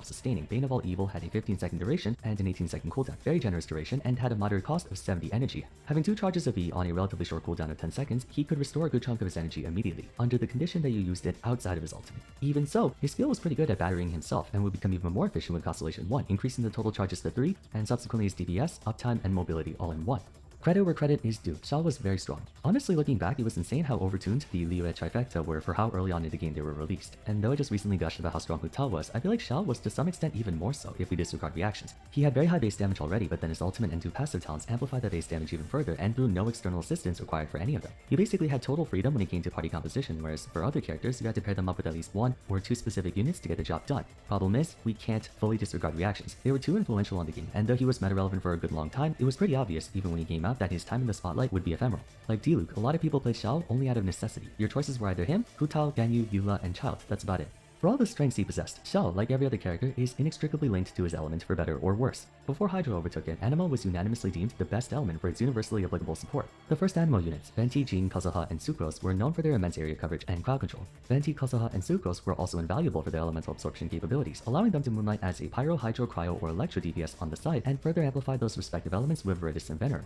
self-sustaining. Bane of all Evil had a 15-second duration and an 18-second cooldown, very generous duration, and had a moderate cost of 70 energy. Having 2 charges of E on a relatively short cooldown of 10 seconds, he could restore a good chunk of his energy immediately, under the condition that you used it outside of his ultimate. Even so, his skill was pretty good at battering himself and would become even more efficient with Constellation 1, increasing the total charges to 3, and subsequently his DPS, uptime, and mobility all in one. Credit where credit is due, Xiao was very strong. Honestly, looking back, it was insane how overtuned the Liyue trifecta were for how early on in the game they were released. And though I just recently gushed about how strong Hu Tao was, I feel like Xiao was to some extent even more so if we disregard reactions. He had very high base damage already, but then his ultimate and 2 passive talents amplified that base damage even further, and through no external assistance required for any of them. You basically had total freedom when it came to party composition, whereas for other characters, you had to pair them up with at least 1 or 2 specific units to get the job done. Problem is, we can't fully disregard reactions. They were too influential on the game, and though he was meta relevant for a good long time, it was pretty obvious even when he came out that his time in the spotlight would be ephemeral. Like Nilou, a lot of people play Xiao only out of necessity. Your choices were either him, Hu Tao, Ganyu, Eula, and Child. That's about it. For all the strengths he possessed, Xiao, like every other character, is inextricably linked to his element for better or worse. Before Hydra overtook it, Anemo was unanimously deemed the best element for its universally applicable support. The first Anemo units, Venti, Jing, Kazuha, and Sucrose, were known for their immense area coverage and crowd control. Venti, Kazuha, and Sucrose were also invaluable for their elemental absorption capabilities, allowing them to moonlight as a Pyro, Hydro, Cryo, or Electro DPS on the side, and further amplify those respective elements with Veritas and Venom.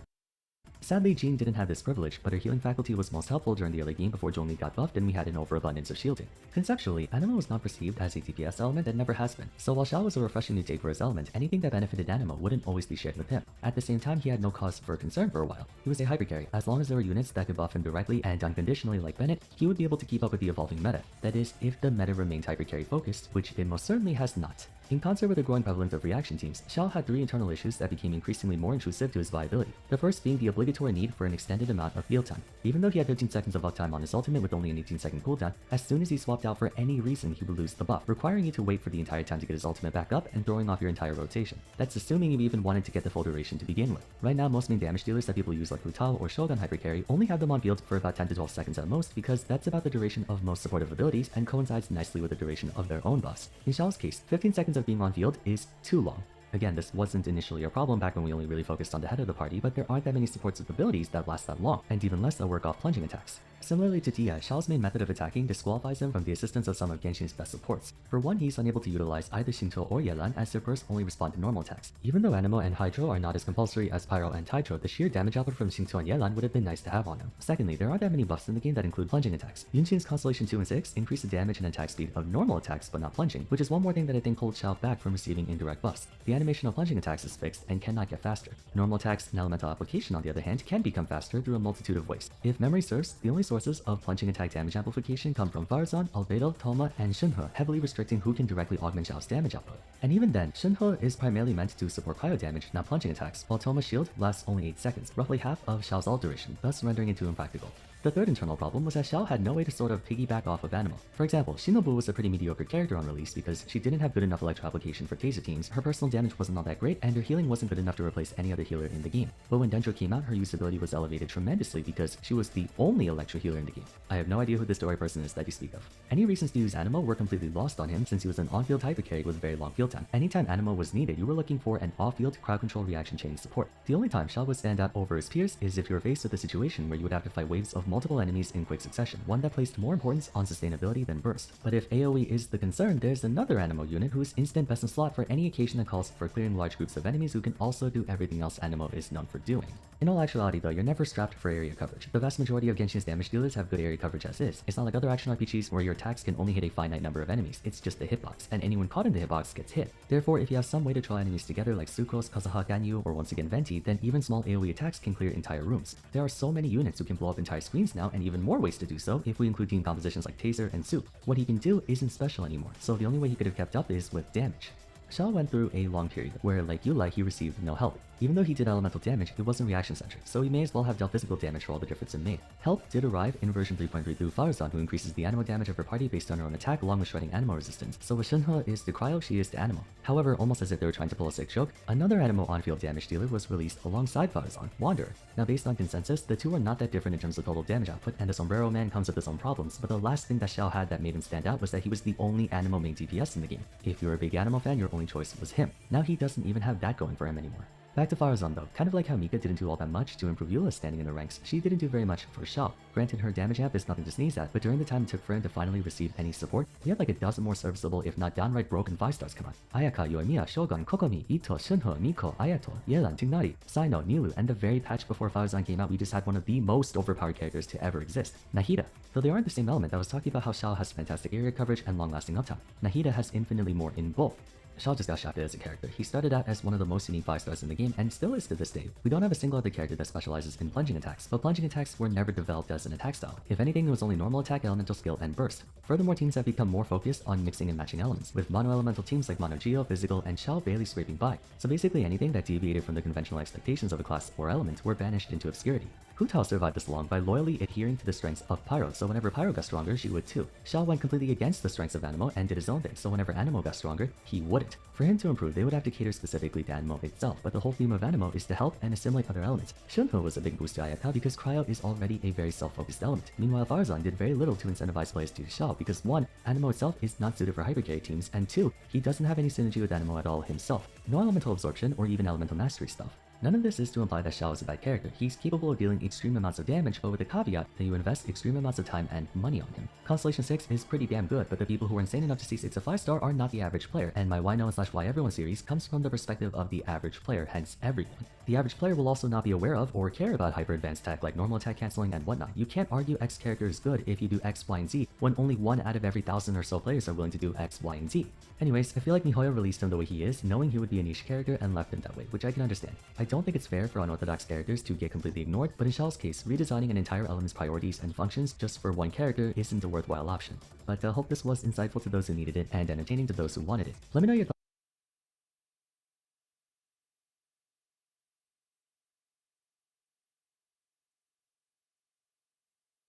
Sadly, Jean didn't have this privilege, but her healing faculty was most helpful during the early game before Zhongli got buffed and we had an overabundance of shielding. Conceptually, Anemo was not perceived as a DPS element and never has been, so while Xiao was a refreshing new take for his element, anything that benefited Anemo wouldn't always be shared with him. At the same time, he had no cause for concern for a while. He was a hypercarry. As long as there were units that could buff him directly and unconditionally like Bennett, he would be able to keep up with the evolving meta. That is, if the meta remained hypercarry focused, which it most certainly has not. In concert with the growing prevalence of reaction teams, Xiao had 3 internal issues that became increasingly more intrusive to his viability. The first being the obligatory need for an extended amount of field time. Even though he had 15 seconds of uptime on his ultimate with only an 18-second cooldown, as soon as he swapped out for any reason he would lose the buff, requiring you to wait for the entire time to get his ultimate back up and throwing off your entire rotation. That's assuming you even wanted to get the full duration to begin with. Right now, most main damage dealers that people use like Hu Tao or Shogun hypercarry only have them on field for about 10 to 12 seconds at most because that's about the duration of most supportive abilities and coincides nicely with the duration of their own buffs. In Xiao's case, 15 seconds of being on field is too long. Again, this wasn't initially a problem back when we only really focused on the head of the party, but there aren't that many supportive abilities that last that long, and even less that work off plunging attacks. Similarly to Dia, Xiao's main method of attacking disqualifies him from the assistance of some of Genshin's best supports. For one, he's unable to utilize either Xingqiu or Yelan as their bursts only respond to normal attacks. Even though Anemo and Hydro are not as compulsory as Pyro and Hydro, the sheer damage output from Xingqiu and Yelan would have been nice to have on him. Secondly, there aren't that many buffs in the game that include plunging attacks. Yunshin's Constellation 2 and 6 increase the damage and attack speed of normal attacks but not plunging, which is one more thing that I think holds Xiao back from receiving indirect buffs. The animation of plunging attacks is fixed and cannot get faster. Normal attacks and elemental application, on the other hand, can become faster through a multitude of ways. If memory serves, the only sources of plunging attack damage amplification come from Farazan, Albedo, Toma, and Shunhe, heavily restricting who can directly augment Xiao's damage output. And even then, Shunhe is primarily meant to support cryo damage, not plunging attacks, while Toma's shield lasts only 8 seconds, roughly half of Xiao's ult duration, thus rendering it too impractical. The third internal problem was that Xiao had no way to sort of piggyback off of Anemo. For example, Shinobu was a pretty mediocre character on release because she didn't have good enough electro application for taser teams, her personal damage wasn't all that great, and her healing wasn't good enough to replace any other healer in the game. But when Dendro came out, her usability was elevated tremendously because she was the only electro healer in the game. I have no idea who the story person is that you speak of. Any reasons to use Anemo were completely lost on him since he was an on-field hypercarry with very long field time. Anytime Anemo was needed, you were looking for an off-field crowd control reaction chain support. The only time Xiao would stand out over his peers is if you were faced with a situation where you would have to fight waves of multiple enemies in quick succession, one that placed more importance on sustainability than burst. But if AoE is the concern, there's another Anemo unit who's instant best in slot for any occasion that calls for clearing large groups of enemies who can also do everything else Anemo is known for doing. In all actuality though, you're never strapped for area coverage. The vast majority of Genshin's damage dealers have good area coverage as is. It's not like other action RPGs where your attacks can only hit a finite number of enemies, it's just the hitbox, and anyone caught in the hitbox gets hit. Therefore, if you have some way to draw enemies together like Sucrose, Kazuha, Ganyu, or once again Venti, then even small AoE attacks can clear entire rooms. There are so many units who can blow up entire screens now, and even more ways to do so if we include team compositions like Taser and Soup. What he can do isn't special anymore, so the only way he could have kept up is with damage. Xiao went through a long period where, like Eula, he received no help. Even though he did elemental damage, it wasn't reaction-centric, so he may as well have dealt physical damage for all the difference it made. Help did arrive in version 3.3 through Farazan, who increases the Anemo damage of her party based on her own attack along with shredding Anemo resistance, so what Shunhe is to Cryo, she is to Anemo. However, almost as if they were trying to pull a sick joke, another Anemo on-field damage dealer was released alongside Farazan, Wanderer. Now based on consensus, the two are not that different in terms of total damage output, and the Sombrero Man comes with his own problems, but the last thing that Xiao had that made him stand out was that he was the only Anemo main DPS in the game. If you're a big Anemo fan, your only choice was him. Now he doesn't even have that going for him anymore. Back to Farazan though, kind of like how Mika didn't do all that much to improve Eula's standing in the ranks, she didn't do very much for Xiao. Granted, her damage amp is nothing to sneeze at, but during the time it took for him to finally receive any support, he had like a dozen more serviceable if not downright broken 5-stars come out. Ayaka, Yoimiya, Shogun, Kokomi, Ito, Shunho, Miko, Ayato, Yelan, Tignari, Saino, Nilou, and the very patch before Farazan came out we just had one of the most overpowered characters to ever exist, Nahida. Though they aren't the same element, I was talking about how Xiao has fantastic area coverage and long-lasting uptime. Nahida has infinitely more in both. Xiao just got shafted as a character. He started out as one of the most unique 5-stars in the game and still is to this day. We don't have a single other character that specializes in plunging attacks, but plunging attacks were never developed as an attack style. If anything, it was only normal attack, elemental skill, and burst. Furthermore, teams have become more focused on mixing and matching elements, with mono-elemental teams like Mono Geo, Physical, and Xiao barely scraping by. So basically anything that deviated from the conventional expectations of a class or element were banished into obscurity. Hu Tao survived this long by loyally adhering to the strengths of Pyro, so whenever Pyro got stronger, she would too. Xiao went completely against the strengths of Anemo and did his own thing, so whenever Anemo got stronger, he wouldn't. For him to improve, they would have to cater specifically to Anemo itself, but the whole theme of Anemo is to help and assimilate other elements. Shunho was a big boost to Ayaka because Cryo is already a very self-focused element. Meanwhile, Farazan did very little to incentivize players to Xiao because 1. Anemo itself is not suited for hypercarry teams, and 2. He doesn't have any synergy with Anemo at all himself. No elemental absorption or even elemental mastery stuff. None of this is to imply that Xiao is a bad character. He's capable of dealing extreme amounts of damage, but with the caveat that you invest extreme amounts of time and money on him. Constellation 6 is pretty damn good, but the people who are insane enough to see 6 a 5-star are not the average player, and my Why No One / Why Everyone series comes from the perspective of the average player, hence everyone. The average player will also not be aware of or care about hyper advanced tech like normal attack cancelling and whatnot. You can't argue X character is good if you do X, Y, and Z when only 1 out of every 1,000 or so players are willing to do X, Y, and Z. Anyways, I feel like miHoYo released him the way he is, knowing he would be a niche character and left him that way, which I can understand. I don't think it's fair for unorthodox characters to get completely ignored, but in Xiao's case, redesigning an entire element's priorities and functions just for one character isn't a worthwhile option. But I hope this was insightful to those who needed it and entertaining to those who wanted it. Let me know your thoughts.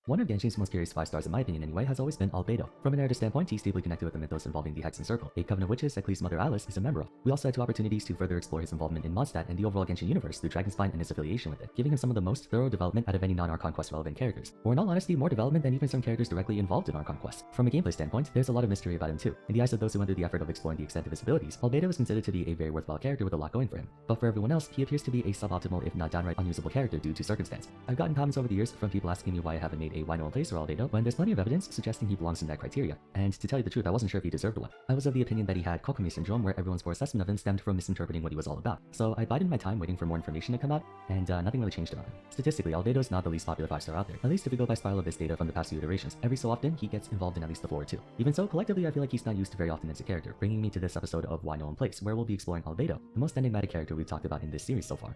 One of Genshin's most curious 5-stars in my opinion anyway has always been Albedo. From a narrative standpoint, he's deeply connected with the mythos involving the Hexen Circle, a coven of witches that Klee's mother Alice is a member of. We also had 2 opportunities to further explore his involvement in Mondstadt and the overall Genshin universe through Dragonspine and his affiliation with it, giving him some of the most thorough development out of any non-Archon Quest relevant characters, or in all honesty more development than even some characters directly involved in Archon Quest. From a gameplay standpoint, there's a lot of mystery about him too. In the eyes of those who went through the effort of exploring the extent of his abilities, Albedo is considered to be a very worthwhile character with a lot going for him. But for everyone else, he appears to be a suboptimal if not downright unusable character due to circumstance. I've gotten comments over the years from people asking me why I haven't made a Why No One Plays for Albedo when there's plenty of evidence suggesting he belongs in that criteria, and to tell you the truth, I wasn't sure if he deserved one. I was of the opinion that he had Kokomi syndrome, where everyone's poor assessment of him stemmed from misinterpreting what he was all about. So I bided my time waiting for more information to come out, and nothing really changed about him. Statistically, Albedo is not the least popular 5-star out there, at least if we go by Spiral Abyss data from the past few iterations. Every so often, he gets involved in at least the 4 or 2. Even so, collectively I feel like he's not used very often as a character, bringing me to this episode of Why No One Plays, where we'll be exploring Albedo, the most enigmatic character we've talked about in this series so far.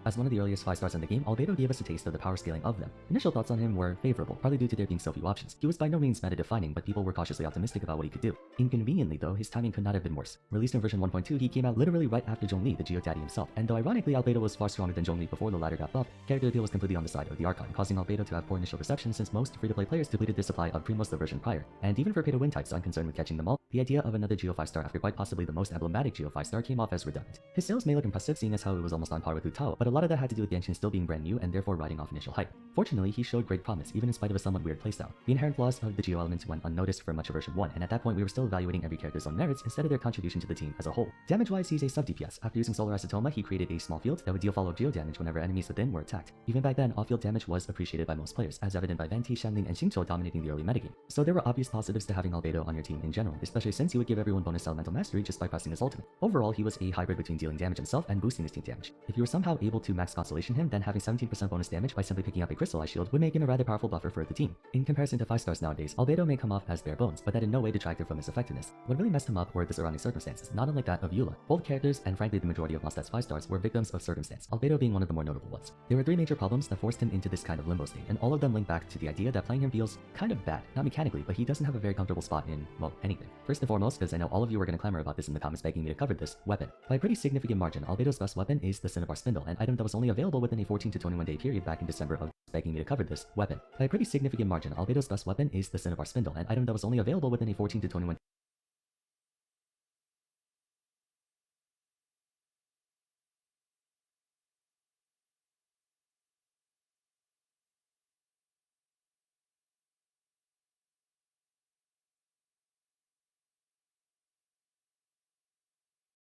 As one of the earliest 5-stars in the game, Albedo gave us a taste of the power scaling of them. Initial thoughts on him were favorable, partly due to there being so few options. He was by no means meta-defining, but people were cautiously optimistic about what he could do. Inconveniently though, his timing could not have been worse. Released in version 1.2, he came out literally right after Zhongli, the Geodaddy himself, and though ironically Albedo was far stronger than Zhongli before the latter got buffed, character appeal was completely on the side of the Archon, causing Albedo to have poor initial reception since most free-to-play players depleted their supply of Primos the version prior. And even for pay-to-win types unconcerned with catching them all, the idea of another Geo 5-star after quite possibly the most emblematic Geo 5-star came off as redundant. His sales may look impressive seeing as how it was almost on par with Hu Tao, but a lot of that had to do with Genshin still being brand new and therefore riding off initial hype. Fortunately, he showed great promise, even in spite of a somewhat weird playstyle. The inherent flaws of the Geo elements went unnoticed for much of version 1, and at that point we were still evaluating every character's own merits instead of their contribution to the team as a whole. Damage-wise, he's a sub-DPS. After using Solar Acetoma, he created a small field that would deal follow Geo damage whenever enemies within were attacked. Even back then, off-field damage was appreciated by most players, as evident by Venti, Shenling, and Xingqiu dominating the early metagame. So there were obvious positives to having Albedo on your team in general, especially since he would give everyone bonus elemental mastery just by pressing his ultimate. Overall, he was a hybrid between dealing damage himself and boosting his team damage. If you were somehow able to max Constellation him, then having 17% bonus damage by simply picking up a crystallized shield would make him a rather powerful buffer for the team. In comparison to 5-stars nowadays, Albedo may come off as bare bones, but that in no way detracted from his effectiveness. What really messed him up were the surrounding circumstances, not unlike that of Eula. Both characters, and frankly the majority of Mondstadt's 5-stars, were victims of circumstance, Albedo being one of the more notable ones. There were 3 major problems that forced him into this kind of limbo state, and all of them link back to the idea that playing him feels kind of bad, not mechanically, but he doesn't have a very comfortable spot in, well, anything. First and foremost, because I know all of you are going to clamor about this in the comments begging me to cover this, weapon. By a pretty significant margin, Albedo's best weapon is the Cinnabar Spindle, an item that was only available within a 14 to 21 day period back in December of begging me to cover this weapon. By a pretty significant margin, Albedo's best weapon is the Cinnabar Spindle, an item that was only available within a 14 to 21